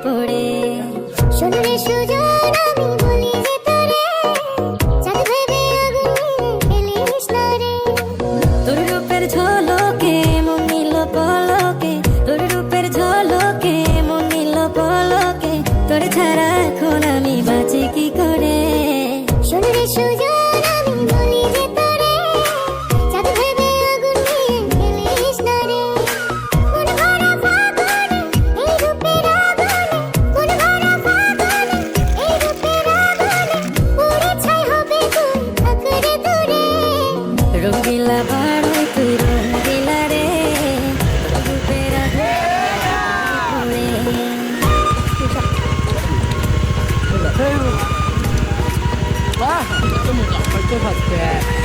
পড়ে। শোনো রে সুজন আমি বলি যে তোরে, চাঁদ ভেবে আগুন নিয়ে ফেলিস না রে। তোর রূপের ঝলকে মন নিল পলকে, তোর রূপের ঝলকে মন নিল পলকে, তোর ছাড়া এখন আমি বাঁচি কি করে। শোনো রে সুজন আমি বলি যে তোরে, চাঁদ ভেবে আগুন নিয়ে ফেলিস না রে। মন ভরা ফাগুনে এই রূপের আগুনে, মন ভরা ফাগুনে এই রূপের আগুনে, পুড়ে ছাই হবে তুই থাক রে দূরে। রঙ্গিলা বাড়াই তুই রঙ্গিলা রে, রূপের আগুনে哇，这么早，这么快？